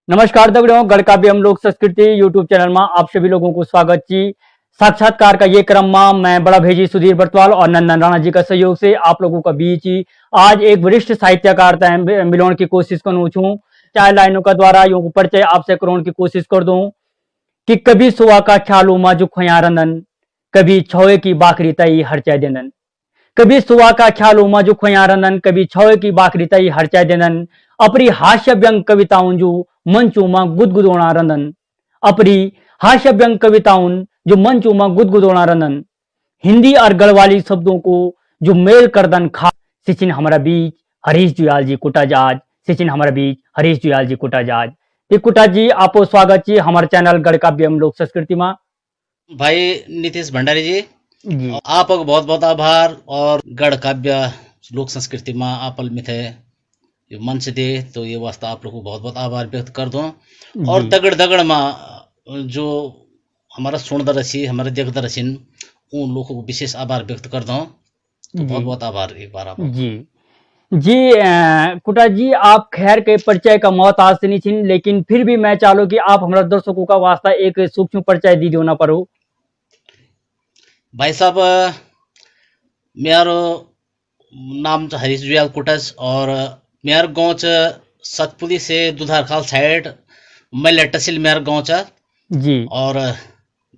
नमस्कार दगड़ियों, गढ़काव्य हम लोक संस्कृति यूट्यूब चैनल में आप सभी लोगों को स्वागत जी। साक्षात्कार का ये क्रम में मैं बड़ा भेजी सुधीर बरतवाल और नंदन राणा जी का सहयोग से आप लोगों का बीच ही आज एक वरिष्ठ साहित्यकार मिलाने की कोशिश करूँ छूं। चार लाइनों का द्वारा यूं को परिचय आपसे कराने की कोशिश कर दूं कि कभी सुआ का ख्यालू मा जो खोया रंदन, कभी छौए की बाकरी तई हरचा देनन। कभी सुआ का ख्याल उमा जो खोया रंदन, कभी छौए की बाकरी तई हरचा देनन। अपनी हास्य व्यंग कविताओं जो मंच उमा गुदगुदोना रंदन, अपनी हास्य व्यंग कविताओं जो मंच उमा गुदगुदोना रंदन। हिंदी और गढ़वाली शब्दों को जो मेल करदन खा सिचिन हमारा बीच हरीश जुयाल जी कुटाजाज, सिचिन हमारा बीच हरीश जुयाल जी कुटाजाज। ये कुटा जी आपको स्वागत जी हमारे चैनल गढ़काव्य हम लोक संस्कृति में। भाई नीतीश भंडारी जी, जी आपको बहुत बहुत आभार। और गढ़ काव्य लोक संस्कृति में आपल में थे ये मंच दे, तो ये वास्ता आप लोग को बहुत बहुत आभार व्यक्त कर दूं। और जी दगड़ दगड़ में जो हमारा सुनदा रसी हमारे देखदा रसीन उन लोगों को विशेष आभार व्यक्त कर दूं। तो बहुत जी बहुत आभार एक बार आप। जी जी कुटा जी, आप खैर के परिचय का मोहताज से नहीं छिन, लेकिन फिर भी मैं चाहूँ कि आप हमारे दर्शकों का वास्ता एक सूक्ष्म परिचय दी दो ना परो। भाई साहब, मेरा नाम तो हरीश जुयाल कुटस और मेरा गांव च सतपुली से दुधारखाल साइड मैले तहसील मेरा गांव च। जी और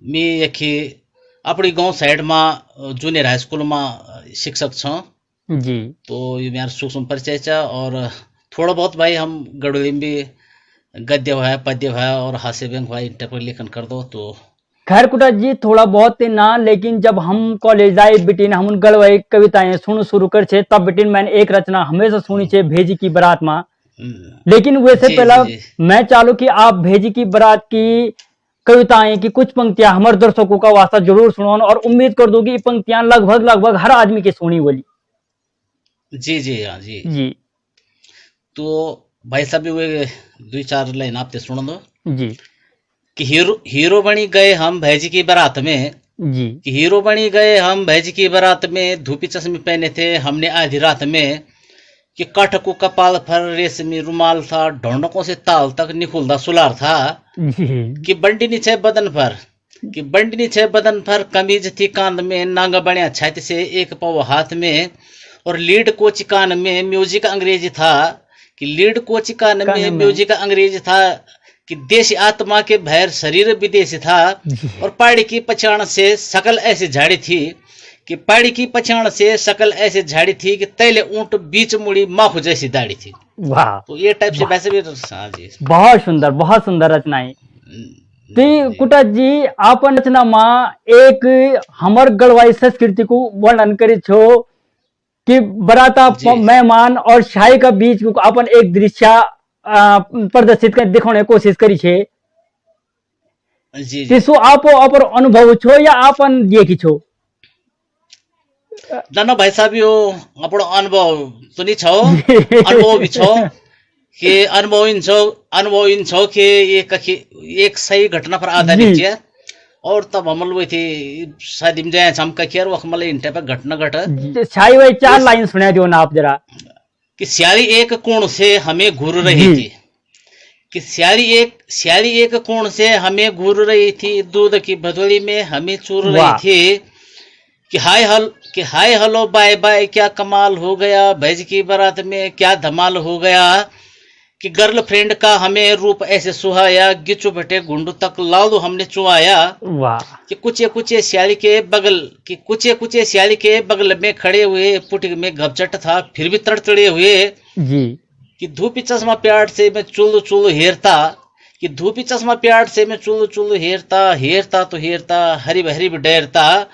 मी यखी अपनी गांव साइड में जूनियर हाई स्कूल में शिक्षक छौं। जी तो ये मेरा सूक्ष्म परिचय छ। और थोड़ा बहुत भाई हम गढ़वाली में भी गद्य है पद्य है और हास्य व्यंग है इन पर लेखन कर दो तो। खैर कुटा जी, थोड़ा बहुत ना, लेकिन जब हम कॉलेज आए बिटिन हम गलवाई कविताएं सुन शुरू कर छे तब बिटिन मैंने एक रचना हमेशा सुनी छे भेजी की बारात में। लेकिन वैसे जी पहला जी जी मैं चालू कि आप भेजी की बारात की कविताएं की कुछ पंक्तियां हमारे दर्शकों का वास्ता जरूर सुनो और उम्मीद कर दो कि ये पंक्तियां लगभग लगभग हर आदमी की सुनी बोली। जी जी हाँ जी। जी तो भाई साहब भी वे दो चार लाइन आपते सुन दो जी कि हीरो हीरो बनी गए हम भैजी की बारात में। जी कि हीरो बनी गए हम भैजी की बारात में, धूपी चश्मे पहने थे हमने आधी रात में। कि काठ को कपाल पर रेशमी रुमाल था, ढोंडकों से ताल तक निखुलदा सुलार था। जी कि बंडी नीचे बदन पर कि बंडी नीचे बदन पर कमीज थी कांध में, नांगा बनिया छाती से एक पाव हाथ में। और लीड को चिकान में म्यूजिक अंग्रेजी था। कि लीड को चिकान में म्यूजिक अंग्रेजी था। कि देश आत्मा के भैर शरीर विदेशी था। और पहाड़ी की पछाण से शकल ऐसी झाड़ी थी। कि पहाड़ी की पछाण से शकल ऐसे झाड़ी थी कि तैले ऊंट बीच मुड़ी माखू जैसी दाढ़ी थी। वाह, तो ये टाइप से वैसे भी हाँ जी। बहुत सुंदर रचनाएं। तो कुटा जी आपन रचना माँ एक हमर गढ़वाई संस्कृति को वर्णन करे छो कि बराता जी मेहमान और शाही का बीच को अपन एक दृश्य प्रदर्शित कर दिखाने की कोशिश करी छे। जी जी। तिसो आप अपर अनुभव छो या आपन देखी छो? ना भाई साहब, यो अपनो अनुभव तो नहीं छो, अनुभव भी छो। कि अनुभव इन छो कि ये कखी एक सही घटना पर आधारित जी है। और तब हम लोग थी शादी में जाए हम कखी और मतलब इन टाइप का घटना घटा। शाही वही चार लाइन सुना दो ना आप जरा। कि स्यारी एक कोण से हमें घूर रही जी थी। कि स्यारी एक कोण से हमें घूर रही थी, दूध की भदोली में हमें चूर रही वाह थी। कि हाय हेलो बाय बाय क्या कमाल हो गया, भैज की बारात में क्या धमाल हो गया। कि गर्लफ्रेंड का हमें रूप ऐसे सुहाया, गिचू बेटे घुंडू तक लालू हमने चुआया। वाह कि कुचे कुचे सियाली के बगल में खड़े हुए, पुटिक में घपचट था फिर भी तड़तड़े हुए। जी कि धूपी चश्मा प्याट से मैं चुल चुल हेरता। कि धूपी चश्मा प्याट से मैं चुल चुल हेरता तो हेरता हरी भरी भी डरता।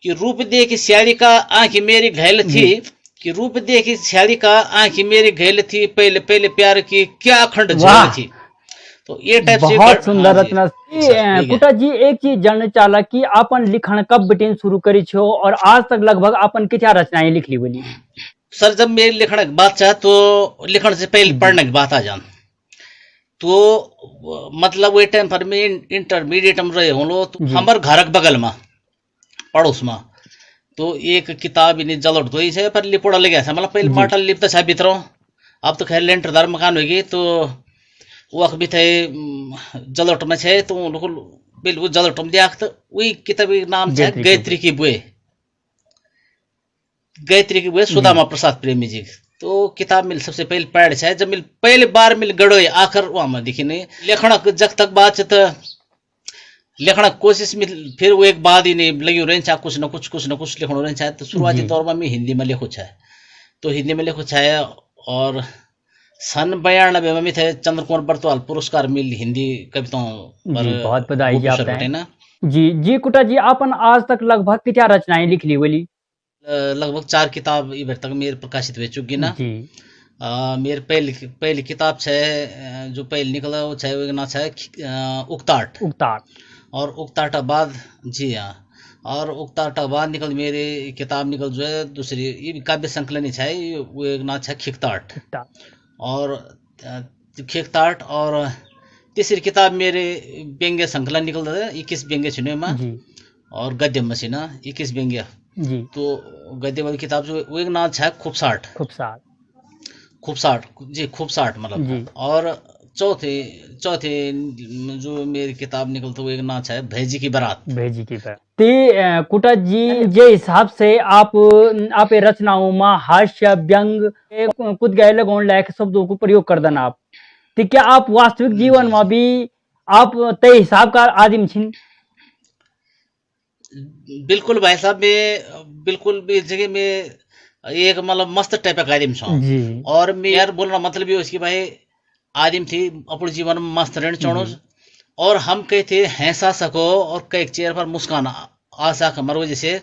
कि रूप देख सियाली का आंखी मेरी घायल थी। कि रूप देख सियाली का आंखी मेरी घायल थी, पहले पहले प्यार की क्या अखंड झलक थी। तो ये टाइप से बहुत सुंदर रचना। ठीक कुटा जी एक चीज जानना चाहला कि आपन लिखन कब बिटिन शुरू करी छो और आज तक लगभग आपन कितना रचनाएं लिख ली बोली? सर, जब मेरी लिखने की बात चाह तो लिखने से पहले पढ़ने की बात आ जान। तो मतलब वो टाइम पर मैं इंटरमीडिएट में रहे हूँ तो हमारे घर के बगल में पड़ोस में तो एक किताब इन्हें जलट दो है पर लिपोड़ा ले गया था। मतलब पहले माटल लिपता छा भीतर, अब तो खैर लेंटर दार मकान होगी। तो वख भी थे जलोट में छे तो उनको बिल्कुल जलोट में दिया तो वही किताब के नाम छे गायत्री की बुए, गायत्री की बुए सुदामा प्रसाद प्रेमी जी। तो किताब मिल सबसे पहले पढ़ छे, जब मिल पहले बार मिल गड़ो आखिर वहां में दिखी नहीं लेखन जब तक बात तो लिखना कोशिश में फिर वो एक बाद ही नहीं लगी रहे कुछ न कुछ लिखना रहे। तो शुरुआती दौर में मैं हिंदी में लिखू छे, तो हिंदी में लिखू छे और सन 92 में थे चंद्रकुमार बर्तवाल पुरस्कार मिल हिंदी कविताओं पर। बहुत बधाई जी आपने ना जी कुटा जी। आपन आज तक लगभग कितना रचनाएं लिख ली बोली? लगभग 4 किताब इधर तक मेरे प्रकाशित हो चुकी ना जी। मेरे पहली किताब छे जो पहले निकला वो छे वो ना छे उकताट और उकताट बाद जी हाँ, और उकताट बाद निकल मेरे किताब निकल जो है दूसरी ये काव्य संकलन ही छे वो एक ना छे खिकताट और खिकताट। और तीसरी किताब मेरे व्यंग्य संकलन निकल रहा है 21 व्यंग्य छिने में और गद्य में छिना 21 व्यंग्य जी। तो गद्य वाली किताब जो वो एक नाम है खूबसाट जी, खूबसाट मतलब। और चौथे जो मेरी किताब निकलती वो एक नाम है भेजी की बारात। ते कुटा जी जे हिसाब से आप रचनाओं में हास्य व्यंग कुछ गैर गौण लायक शब्दों को प्रयोग कर देना आप, तो क्या आप वास्तविक जीवन में भी आप तय हिसाब का आदिम छिन? बिल्कुल भाई साहब, मैं बिल्कुल भी जगह में एक मतलब मस्त टाइप का आदिम छूं और मैं यार बोलना मतलब ये उसकी भाई आदिम थी अपने जीवन में मस्त रहना चाहो और हम कहे थे हंसा सको और कई चेहरे पर मुस्कान आ सक हमारे वजह से,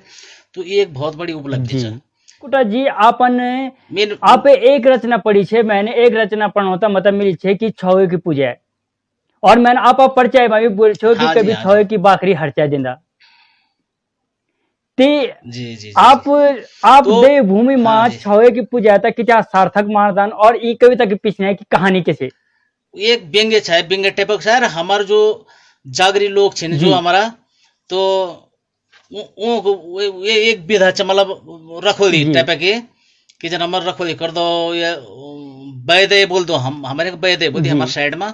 तो ये एक बहुत बड़ी उपलब्धि है। कुटा जी आप एक रचना पढ़ी छे, मैंने एक रचना पढ़ा होता मतलब मिली छे कि छवे की पूजा है और मैंने आप परिचय में भी बोल छो कि कभी छवे की बाकरी हरचा देंदा जी। आप तो, देवभूमि माँ छवे की पूजा तक क्या सार्थक मानदान और ये कविता के पीछे की कहानी कैसे? एक व्यंग्य है, व्यंग्य टाइप का है हमारे जो जागरी लोग छे जो हमारा तो ये एक विधा मतलब रखोली टाइप के कि जन हमारे रखोली कर दो या वैदय बोल दो, हम हमारे वैदय बोलते हमारे साइड में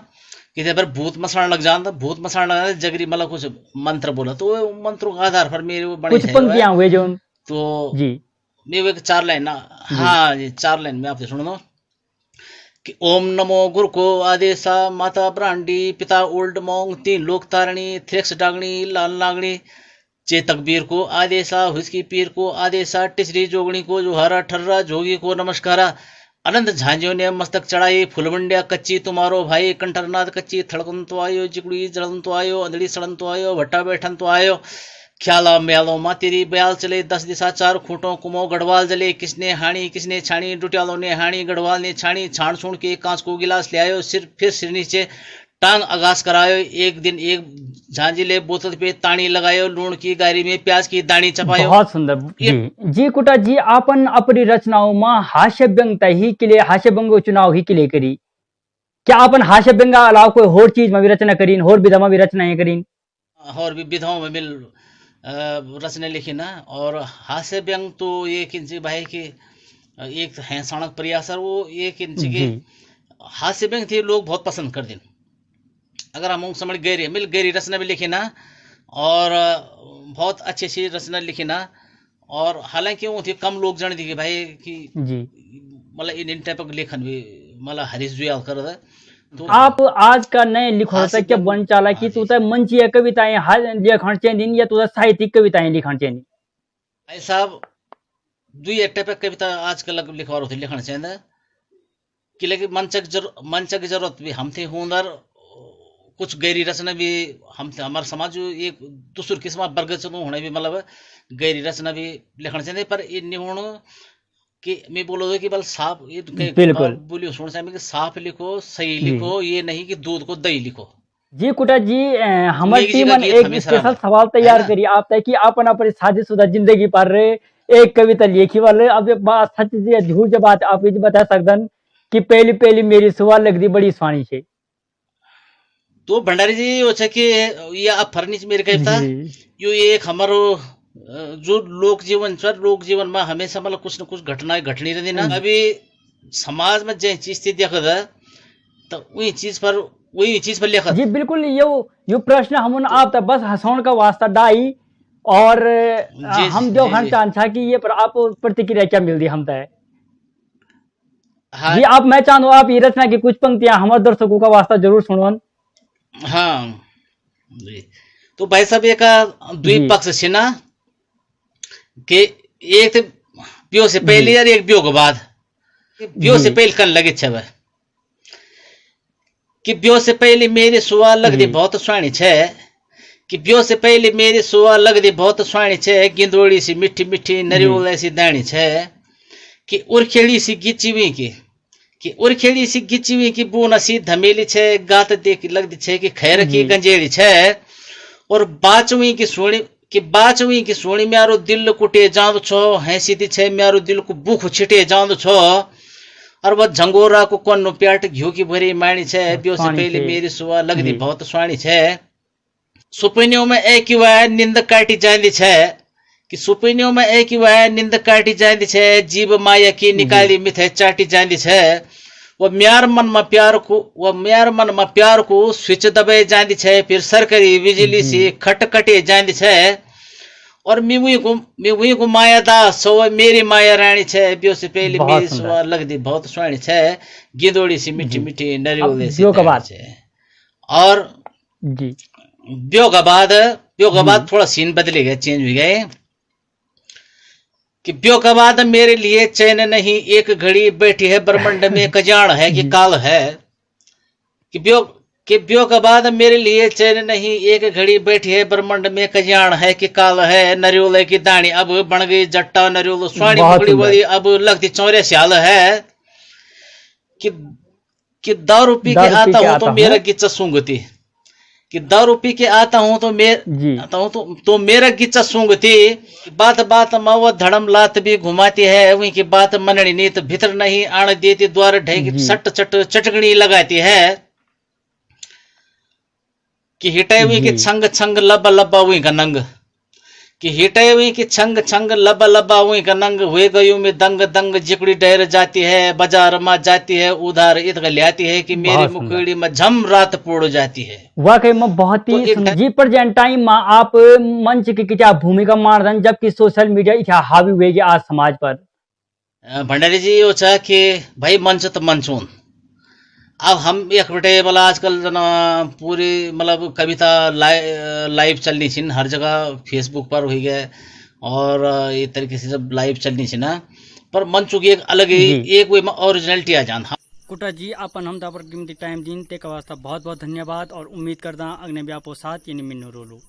कि पर भूत मसाण लग जाता, भूत मसाण लग जगरी मतलब कुछ मंत्र बोला तो मंत्रों के आधार पर मेरे वो बने कुछ पंक्तियां हुए जो तो जी मैं वो 4 लाइन ना हाँ जी 4 लाइन में आपसे सुन दो कि ओम नमो गुरु को आदेशा माता ब्रांडी पिता ओल्ड मोंग 3 लोक तारणी थ्रेक्स डागणी लाल नागणी चे तकबीर को आदेशा हुस्की पीर को आदेशा टिसरी जोगणी को जो हरा ठर्रा जोगी को नमस्कारा अनंत झांझियों ने मस्तक चढ़ाई फुलवंडिया कच्ची तुम्हारो भाई कंठरनाथ कच्ची थड़कन तो आयो जिगड़ी जड़न तो आयो अंधड़ी सड़न तो आयो भट्टा बैठन तो आयो ख्याला म्यालो माँ तेरी बयाल चले 10 दिशा 4 खूंटों कुमो गढ़वाल जले किसने हाणी किसने छाणी डुटियालों ने हाणी गढ़वाल ने छाणी छाण छूण के कांच को गिलास ले आयो फिर सिर नीचे टांग आगाज करायो एक दिन एक झांझिले बोतल पे ताणी लगायो लूण की गारी में प्याज की दानी चपायो। बहुत सुंदर जी कुटा जी आपन अपनी रचनाओं में हास्य व्यंगता ही के लिए हास्य व्यंग चुनाव ही के लिए करी, क्या आपन हास्य व्यंग अलावा कोई और चीज में भी रचना करीन और विधा में भी रचनाएं करीन? और भी विधाओं में मिल रचना लिखी ना और हास्य व्यंग तो एक इंच भाई की एक है सड़क प्रयास वो एक इंच के हास्य व्यंग थे लोग बहुत पसंद कर दिन। अगर हम समझ गहरी रचना भी लिखी ना और बहुत अच्छी अच्छी रचना लिखी ना और हालांकि वो थी कम लोग जाने दी भाई कि मतलब इन टाइप का लेखन भी मतलब हरीश जुयाल कर रहा है। तो आप आज का नए लिखो क्या बन चाला कि तू मंचीय कविताएं लिखण चाहिए या तुझा साहित्यिक कविताएं लिखण चाहिए? भाई साहब 2 टाइप कविता आजकल लिखवा होती लिखण चाहिए कि लेकिन मंच की जरूरत भी हम थे हुनर कुछ गहरी रचना भी हम हमारे समाज एक दूसर किस्म वर्ग होने भी मतलब गहरी रचना भी लिखना चाहिए पर ये नहीं होना कि मैं बोलो कि बल साफ बिल्कुल बोलियो सुन चाहिए कि साफ लिखो सही लिखो, ये नहीं कि दूध को दही लिखो। जी कुटा जी हमारी टीम ने एक स्पेशल सवाल तैयार करी आप तक कि अपन अपनी शादीशुदा जिंदगी पर एक कविता लिखी वाले अब बात सच जी झूठ जब बात आप ये बता सकदन कि पहली मेरी सुवाल लग दी बड़ी स्वानी से तो भंडारी जी वो कि ये अब फर्निच मेरे कविता यो एक हमारो जो लोक जीवन में हमेशा मतलब कुछ न कुछ घटनाएं घटनी रहती ना। अभी समाज में जो चीज थी देखा था तो वही चीज पर वही चीज पर लिखत। जी बिल्कुल, यो प्रश्न हम आप तक बस हंसाउन का वास्ता डाई और जी हम जी जो जी हम जी। चाहता कि ये पर आप प्रतिक्रिया क्या मिलती हम तय। हाँ जी आप मैं चाहूँ आप ये रचना की कुछ पंक्तियां हमारे दर्शकों का वास्ता जरूर सुनो। हाँ जी। तो भाई साहब एक जी द्वीप पक्ष छिना कि एक तो ब्यो से जी पहले और एक ब्यो के बाद। ब्यो जी से पहले कन लगे छे कि ब्यो से पहले मेरी सुआ लगती जी बहुत सुहानी छे। कि ब्यो से पहले मेरी सुआ लगती बहुत सुहानी छे। गिंदोड़ी सी मिठी मिठी जी नरियोल ऐसी दानी छे। कि उरखेड़ी सी गिची हुई की कि उरखेड़ी सी गिची हुई की बून सी धमेली छे। गात देख लगती छे कि खैर की जी गंजेड़ी छे। और बाचवी की सोणी म्यारो दिल कुटे जांदो छो। हैसी दी छे म्यारो दिल को बुख छिटे जांदो छो। और वह झंगोरा को कोन्नो प्याट घिउ की भरी माणी छे। ब्यो से स्वाणी पहले छे मेरी सुआ लगती जी बहुत स्वाणी छे। सुपनियों में एक ही वह निंद काटी जाती छे। कि सुपनियों में एक ही वह निंद काटी जाती छे। जीव माया की जी निकाली मिथे चाटी जाती छे। वह म्यार मन में प्यार को स्विच दबे जाती छे। फिर सरकरी बिजली जी सी खटखटे जाती छे। और मिवुई को माया दास सो मेरी माया रानी छे। ब्यो से पहले बहुत मेरी सुंदर सुआ लगती बहुत सुहानी छे। गिदोड़ी सी मिठी जी। मिठी अब नरियोल सी ब्यो का दानी बात छे। और जी ब्यो के जी बाद थोड़ा सीन बदले गए, चेंज हो गए। कि ब्यो के बाद मेरे लिए चैन नहीं एक घड़ी बैठी है ब्रह्मंड में कजान है कि जी काल है। कि ब्यो के बाद मेरे लिए चैन नहीं एक घड़ी बैठी है ब्रह्मंड में कजान है कि काल है। नरियोल की दानी अब बन गई जट्टा। नरियोल स्वाणी बहुत मुकड़ी सुंदर वाली अब लगती चौरे स्याल है। कि कि दारू पी के दारू पी आता के हूं तो आता हूँ मेरा गिच्चा सूंघती। कि दारू पी के आता हूं तो जी तो मेरा गिच्चा सूंघती। बात बात में वो धड़म लात भी घुमाती है। वही की बात मननी नीत भीतर नहीं आने देती। द्वार ढेक जी सट चट चटकनी लगाती है। कि हिटाई हुई जी की छंग छंग लबा लबा हुई का नंग। कि हिटाई हुई की छंग छंग लबा लबा हुई का नंग। हुए गयू में दंग दंग जिकड़ी डहर जाती है। बाजार में जाती है उधार इत लियाती है। कि मेरी बहुत सुंदर मुखेड़ी में झम रात पोड़ जाती है। वाकई में बहुत तो ही एक जी प्रेजेंट टाइम में आप मंच की क्या भूमिका मान रहे हैं जबकि सोशल मीडिया इतना हावी हुए आज समाज पर। भंडारी जी यो छ कि भाई मंच तो मंचून। अब हम एक बटे वाला आजकल जना पूरी मतलब कविता लाइव चलनी थी हर जगह फेसबुक पर हुई गए। और ये तरीके से जब लाइव चलनी थी ना पर मंचू की एक अलग ही जी एक वे में ओरिजिनलिटी आ जान। कुटा जी अपन हम पर कीमती टाइम दिन ते का वास्ता बहुत बहुत धन्यवाद और उम्मीद करदा अगने भी आपो साथ यानी मिन्नो रोलू।